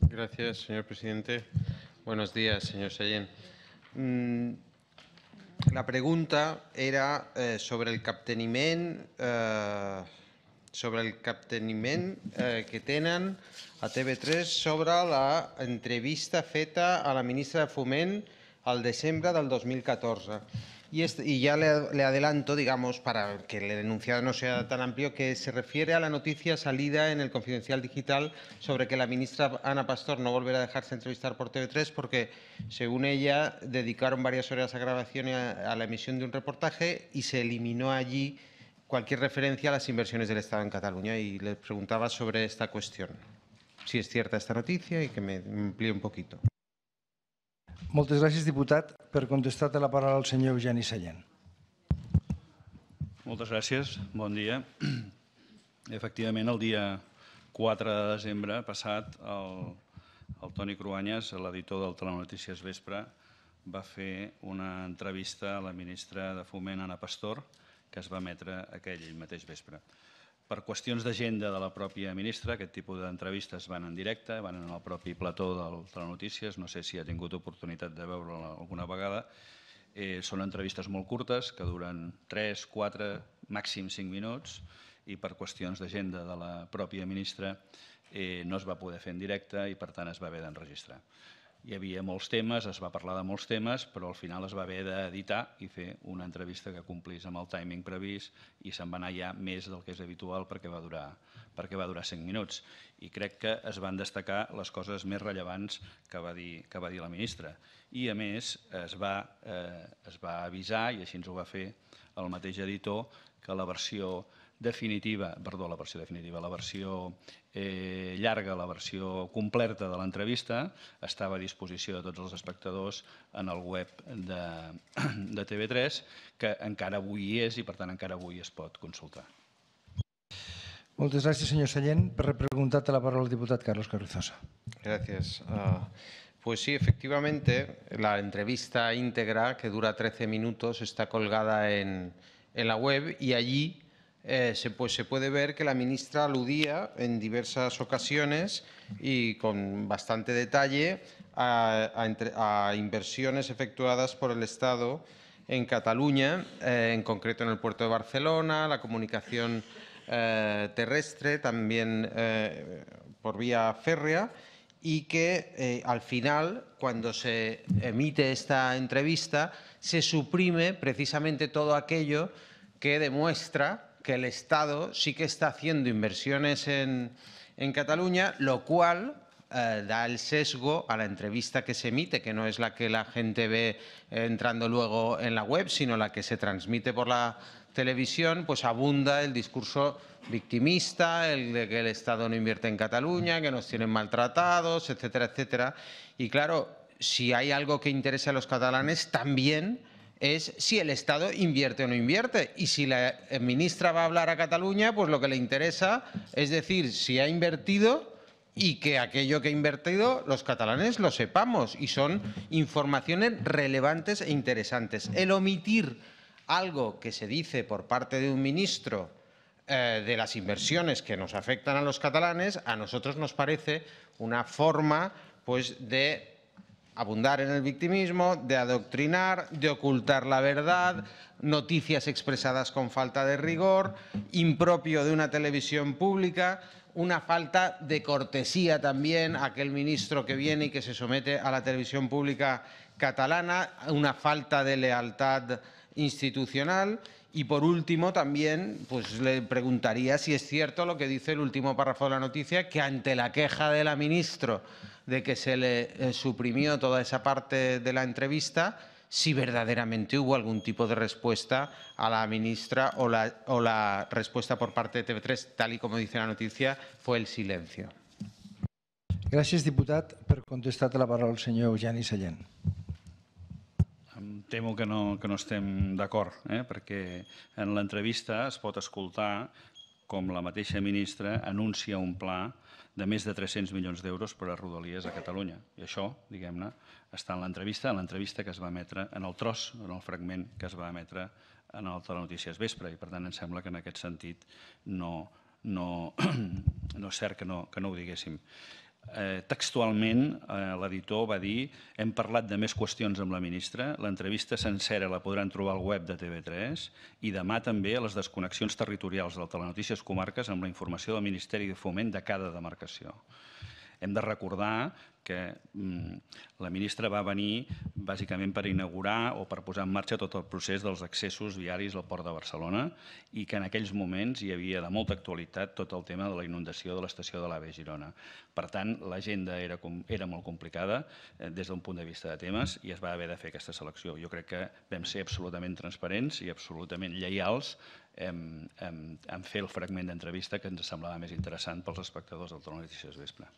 Gracias, señor presidente. Buenos días, señor Sallent. La pregunta era sobre el capteniment que tenen a TV3 sobre la entrevista feta a la ministra de Foment al desembre del 2014. Y ya le adelanto, digamos, para que el enunciado no sea tan amplio, que se refiere a la noticia salida en el Confidencial Digital sobre que la ministra Ana Pastor no volverá a dejarse entrevistar por TV3 porque, según ella, dedicaron varias horas a grabación y a la emisión de un reportaje y se eliminó allí cualquier referencia a las inversiones del Estado en Cataluña. Y le preguntaba sobre esta cuestión, si es cierta esta noticia y que me amplíe un poquito. Moltes gràcies, diputat. Per contestar té la paraula el senyor Eugeni Sallent. Moltes gràcies. Bon dia. Efectivament, el dia 4 de desembre passat, el Toni Cruanyes, l'editor del Telenotícies Vespre, va fer una entrevista a la ministra de Foment, Ana Pastor, que es va emetre aquell mateix vespre. Per qüestions d'agenda de la pròpia ministra, aquest tipus d'entrevistes van en directe, van en el propi plató del Telenotícies, no sé si ha tingut oportunitat de veure-la alguna vegada. Són entrevistes molt curtes, que duren 3, 4, màxim 5 minuts, i per qüestions d'agenda de la pròpia ministra no es va poder fer en directe i, per tant, es va haver d'enregistrar. Hi havia molts temes, es va parlar de molts temes, però al final es va haver d'editar i fer una entrevista que complís amb el timing previst i se'n va anar ja més del que és habitual perquè va durar 5 minuts. I crec que es van destacar les coses més rellevants que va dir la ministra. I, a més, es va avisar, i així ens ho va fer el mateix editor, que la versió llarga, la versió completa de l'entrevista estava a disposició de tots els espectadors en el web de TV3, que encara avui hi és i, per tant, encara avui es pot consultar. Moltes gràcies, senyor Sallent. Per repreguntar té la paraula el diputat Carlos Carrizosa. Gracias. Pues sí, efectivamente, la entrevista íntegra, que dura 13 minutos, está colgada en la web y allí se puede ver que la ministra aludía en diversas ocasiones y con bastante detalle a inversiones efectuadas por el Estado en Cataluña, en concreto en el puerto de Barcelona, la comunicación terrestre, también por vía férrea, y que al final, cuando se emite esta entrevista, se suprime precisamente todo aquello que demuestra que el Estado sí que está haciendo inversiones en Cataluña, lo cual da el sesgo a la entrevista que se emite, que no es la que la gente ve entrando luego en la web, sino la que se transmite por la televisión. Pues abunda el discurso victimista, el de que el Estado no invierte en Cataluña, que nos tienen maltratados, etcétera, etcétera. Y claro, si hay algo que interesa a los catalanes, también es si el Estado invierte o no invierte. Y si la ministra va a hablar a Cataluña, pues lo que le interesa es decir si ha invertido y que aquello que ha invertido los catalanes lo sepamos. Y son informaciones relevantes e interesantes. El omitir algo que se dice por parte de un ministro de las inversiones que nos afectan a los catalanes, a nosotros nos parece una forma pues de abundar en el victimismo, de adoctrinar, de ocultar la verdad, noticias expresadas con falta de rigor, impropio de una televisión pública, una falta de cortesía también a aquel ministro que viene y que se somete a la televisión pública catalana, una falta de lealtad institucional. Y por último también pues le preguntaría si es cierto lo que dice el último párrafo de la noticia, que ante la queja de la ministra de que se le suprimió toda esa parte de la entrevista, si verdaderamente hubo algún tipo de respuesta a la ministra o la respuesta por parte de TV3, tal y como dice la noticia, fue el silencio. Gràcies, diputat. Per contestar té la paraula el senyor Eugeni Sallent. Em temo que no estem d'acord, perquè en l'entrevista es pot escoltar com la mateixa ministra anuncia un pla de més de 300 milions d'euros per a Rodalies a Catalunya. I això, diguem-ne, està en l'entrevista que es va emetre, en el tros, en el fragment que es va emetre en el Telenotícies Vespre. I, per tant, em sembla que en aquest sentit no és cert que no ho diguéssim. Textualment, l'editor va dir: hem parlat de més qüestions amb la ministra, l'entrevista sencera la podran trobar al web de TV3 i demà també a les desconnexions territorials del Telenotícies Comarques amb la informació del Ministeri de Foment de cada demarcació. Hem de recordar que la ministra va venir bàsicament per inaugurar o per posar en marxa tot el procés dels accessos viaris al Port de Barcelona i que en aquells moments hi havia de molta actualitat tot el tema de la inundació de l'estació de l'AVE Girona. Per tant, l'agenda era molt complicada des d'un punt de vista de temes i es va haver de fer aquesta selecció. Jo crec que vam ser absolutament transparents i absolutament lleials en fer el fragment d'entrevista que ens semblava més interessant pels espectadors del Telenotícies Vespre.